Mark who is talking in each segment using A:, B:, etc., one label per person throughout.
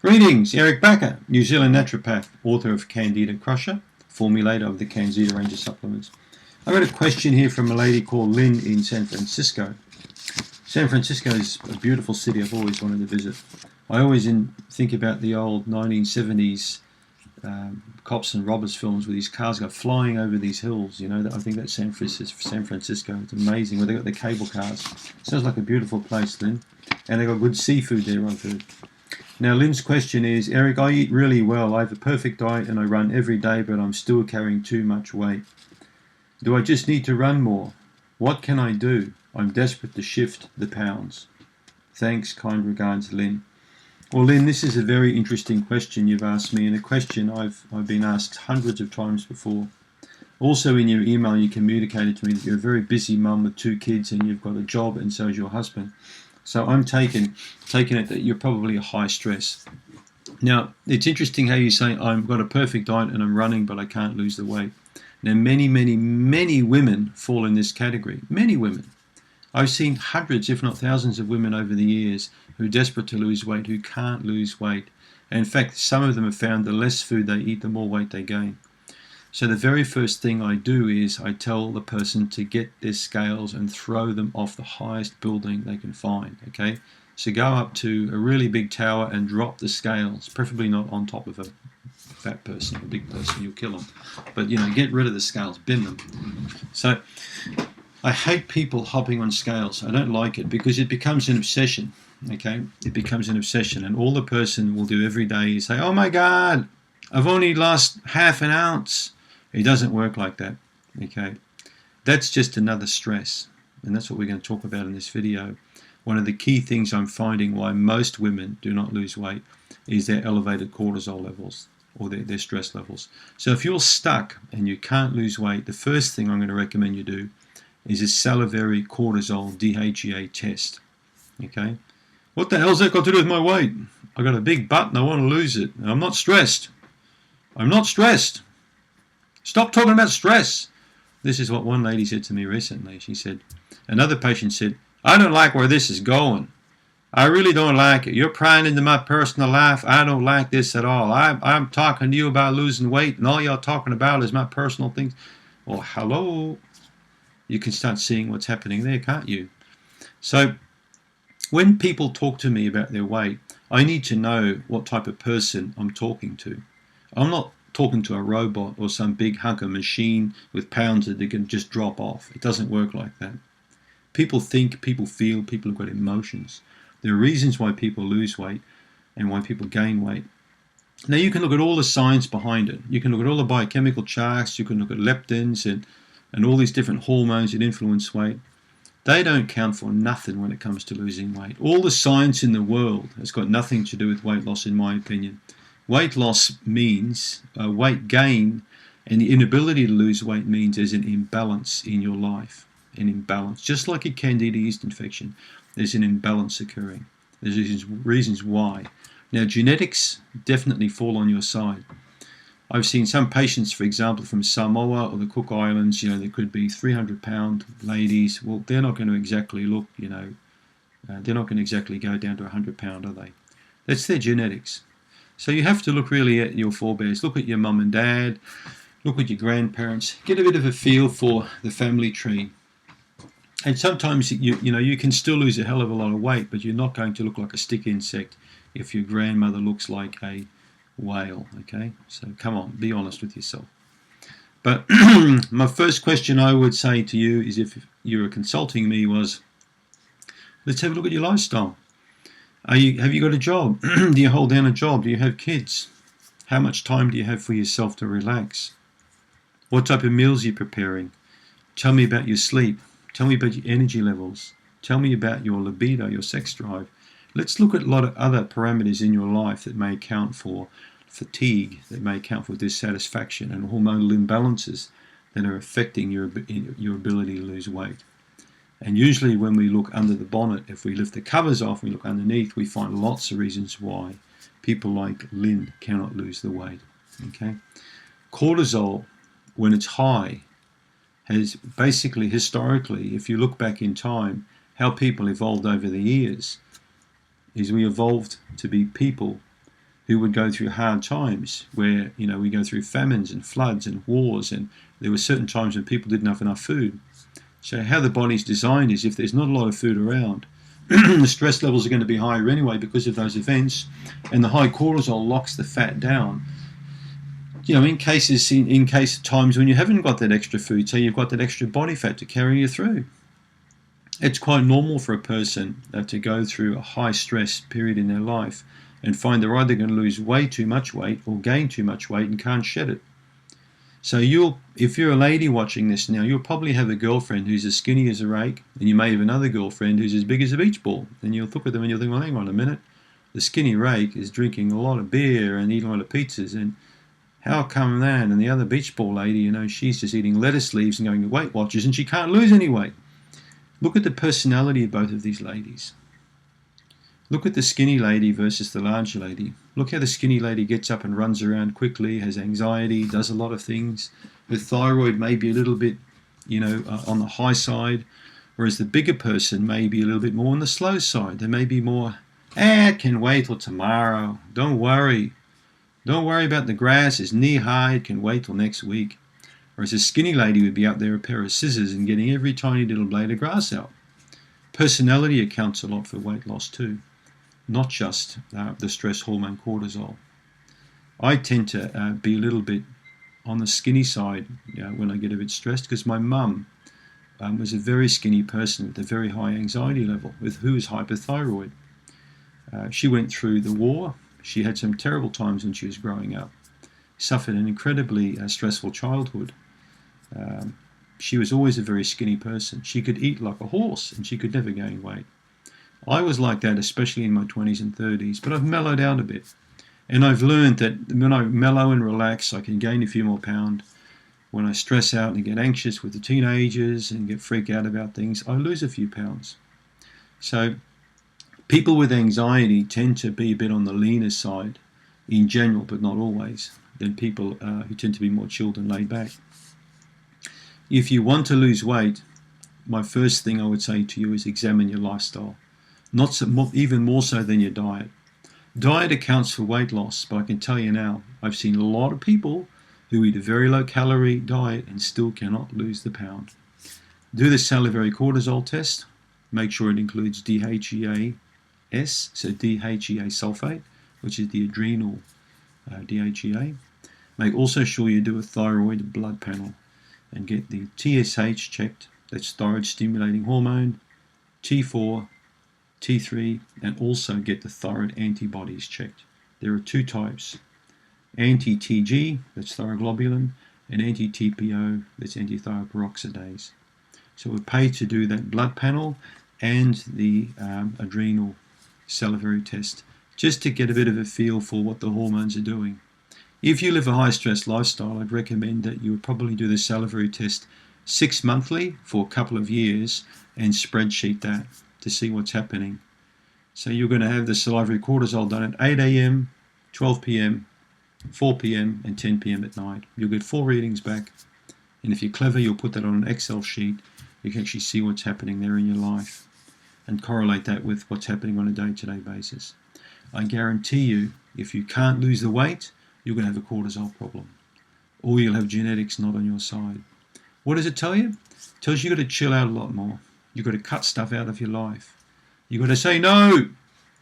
A: Greetings, Eric Backer, New Zealand naturopath, author of Candida Crusher, formulator of the Candida range of supplements. I've got a question here from a lady called Lynn in San Francisco. San Francisco is a beautiful city I've always wanted to visit. I always think about the old 1970s cops and robbers films where these cars go flying over these hills. You know, I think that's San Francisco. It's amazing where they got the cable cars. Sounds like a beautiful place, Lynn. And they got good seafood there, I've heard. Now, Lynn's question is, Eric, I eat really well. I have a perfect diet and I run every day, but I'm still carrying too much weight. Do I just need to run more? What can I do? I'm desperate to shift the pounds. Thanks, kind regards, Lynn. Well, Lynn, this is a very interesting question you've asked me, and a question I've been asked hundreds of times before. Also, in your email, you communicated to me that you're a very busy mum with 2 kids and you've got a job, and so is your husband. So I'm taking it that you're probably a high stress. Now, it's interesting how you say, I've got a perfect diet and I'm running, but I can't lose the weight. Now, many, many, many women fall in this category. Many women. I've seen hundreds, if not thousands, of women over the years who are desperate to lose weight, who can't lose weight. And in fact, some of them have found the less food they eat, the more weight they gain. So the very first thing I do is I tell the person to get their scales and throw them off the highest building they can find, okay? So go up to a really big tower and drop the scales, preferably not on top of a fat person, a big person, you'll kill them. But, you know, get rid of the scales, bin them. So I hate people hopping on scales. I don't like it because it becomes an obsession, okay? It becomes an obsession, and all the person will do every day is say, oh my God, I've only lost half an ounce. It doesn't work like that, okay? That's just another stress, and that's what we're going to talk about in this video. One of the key things I'm finding why most women do not lose weight is their elevated cortisol levels or their stress levels. So if you're stuck and you can't lose weight, the first thing I'm going to recommend you do is a salivary cortisol DHEA test, okay? What the hell's that got to do with my weight? I got a big butt and I want to lose it. And I'm not stressed. I'm not stressed. Stop talking about stress. This is what one lady said to me recently. She said, another patient said, I don't like where this is going. I really don't like it. You're prying into my personal life. I don't like this at all. I'm talking to you about losing weight, and all you're talking about is my personal things. Well, hello. You can start seeing what's happening there, can't you? So when people talk to me about their weight, I need to know what type of person I'm talking to. I'm not talking to a robot or some big hunk of machine with pounds that they can just drop off. It doesn't work like that. People think, people feel, people have got emotions. There are reasons why people lose weight and why people gain weight. Now you can look at all the science behind it. You can look at all the biochemical charts, you can look at leptins and all these different hormones that influence weight. They don't count for nothing when it comes to losing weight. All the science in the world has got nothing to do with weight loss, in my opinion. Weight loss means weight gain, and the inability to lose weight means there's an imbalance in your life. An imbalance. Just like a Candida yeast infection, there's an imbalance occurring. There's reasons why. Now, genetics definitely fall on your side. I've seen some patients, for example, from Samoa or the Cook Islands, you know, there could be 300-pound ladies. Well, they're not going to exactly look, you know, they're not going to exactly go down to 100-pound, are they? That's their genetics. So you have to look really at your forebears. Look at your mum and dad. Look at your grandparents. Get a bit of a feel for the family tree. And sometimes you can still lose a hell of a lot of weight, but you're not going to look like a stick insect if your grandmother looks like a whale. Okay, so come on, be honest with yourself. But my first question I would say to you is, if you were consulting me, was let's have a look at your lifestyle. Have you got a job? Do you hold down a job? Do you have kids? How much time do you have for yourself to relax? What type of meals are you preparing? Tell me about your sleep. Tell me about your energy levels. Tell me about your libido, your sex drive. Let's look at a lot of other parameters in your life that may account for fatigue, that may account for dissatisfaction and hormonal imbalances that are affecting your ability to lose weight. And usually when we look under the bonnet, if we lift the covers off, we look underneath, we find lots of reasons why people like Lynn cannot lose the weight. Okay, cortisol, when it's high, has basically, historically, if you look back in time, how people evolved over the years, is we evolved to be people who would go through hard times where, we go through famines and floods and wars, and there were certain times when people didn't have enough food. So how the body's designed is if there's not a lot of food around, the stress levels are going to be higher anyway because of those events, and the high cortisol locks the fat down. In case of times when you haven't got that extra food, so you've got that extra body fat to carry you through. It's quite normal for a person to go through a high stress period in their life and find they're either going to lose way too much weight or gain too much weight and can't shed it. So if you're a lady watching this now, you'll probably have a girlfriend who's as skinny as a rake, and you may have another girlfriend who's as big as a beach ball. And you'll look at them and you'll think, well, hang on a minute. The skinny rake is drinking a lot of beer and eating a lot of pizzas, and how come that? And the other beach ball lady, she's just eating lettuce leaves and going to Weight Watchers, and she can't lose any weight. Look at the personality of both of these ladies. Look at the skinny lady versus the larger lady. Look how the skinny lady gets up and runs around quickly, has anxiety, does a lot of things. Her thyroid may be a little bit, on the high side, whereas the bigger person may be a little bit more on the slow side. They may be more, it can wait till tomorrow. Don't worry. Don't worry about the grass. It's knee high. It can wait till next week. Whereas a skinny lady would be out there with a pair of scissors and getting every tiny little blade of grass out. Personality accounts a lot for weight loss too, not just the stress hormone cortisol. I tend to be a little bit on the skinny side when I get a bit stressed, because my mum was a very skinny person with a very high anxiety level, who was hypothyroid. She went through the war. She had some terrible times when she was growing up. Suffered an incredibly stressful childhood. She was always a very skinny person. She could eat like a horse and she could never gain weight. I was like that, especially in my 20s and 30s, but I've mellowed out a bit. And I've learned that when I mellow and relax, I can gain a few more pounds. When I stress out and get anxious with the teenagers and get freaked out about things, I lose a few pounds. So people with anxiety tend to be a bit on the leaner side in general, but not always, than people who tend to be more chilled and laid back. If you want to lose weight, my first thing I would say to you is examine your lifestyle. Even more so than your diet. Diet accounts for weight loss, but I can tell you now, I've seen a lot of people who eat a very low calorie diet and still cannot lose the pound. Do the salivary cortisol test. Make sure it includes DHEAS, so DHEA sulfate, which is the adrenal DHEA. Make also sure you do a thyroid blood panel and get the TSH checked, that's thyroid stimulating hormone, T4, T3, and also get the thyroid antibodies checked. There are two types, anti-TG, that's thyroglobulin, and anti-TPO, that's anti-thyroid peroxidase. So we're paid to do that blood panel and the adrenal salivary test, just to get a bit of a feel for what the hormones are doing. If you live a high-stress lifestyle, I'd recommend that you would probably do the salivary test 6 monthly for a couple of years and spreadsheet that to see what's happening. So you're going to have the salivary cortisol done at 8 a.m., 12 p.m., 4 p.m. and 10 p.m. at night. You'll get 4 readings back. And if you're clever, you'll put that on an Excel sheet. You can actually see what's happening there in your life and correlate that with what's happening on a day-to-day basis. I guarantee you, if you can't lose the weight, you're going to have a cortisol problem. Or you'll have genetics not on your side. What does it tell you? It tells you you've got to chill out a lot more. You've got to cut stuff out of your life. You've got to say, no,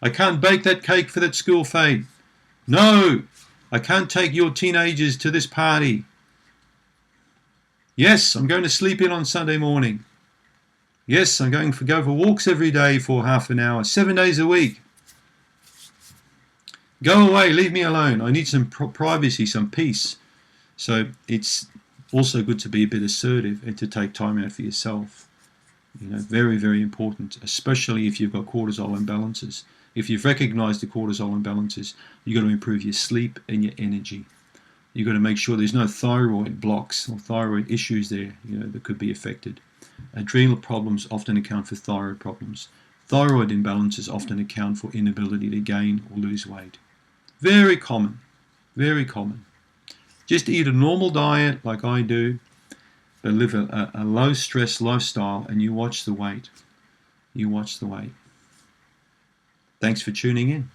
A: I can't bake that cake for that school fete. No, I can't take your teenagers to this party. Yes, I'm going to sleep in on Sunday morning. Yes, I'm going to go for walks every day for half an hour, 7 days a week. Go away, leave me alone. I need some privacy, some peace. So it's also good to be a bit assertive and to take time out for yourself. Very, very important, especially if you've got cortisol imbalances. If you've recognized the cortisol imbalances, you've got to improve your sleep and your energy. You've got to make sure there's no thyroid blocks or thyroid issues there, that could be affected. Adrenal problems often account for thyroid problems. Thyroid imbalances often account for inability to gain or lose weight. Very common, very common. Just eat a normal diet like I do, but live a low-stress lifestyle and you watch the weight. You watch the weight. Thanks for tuning in.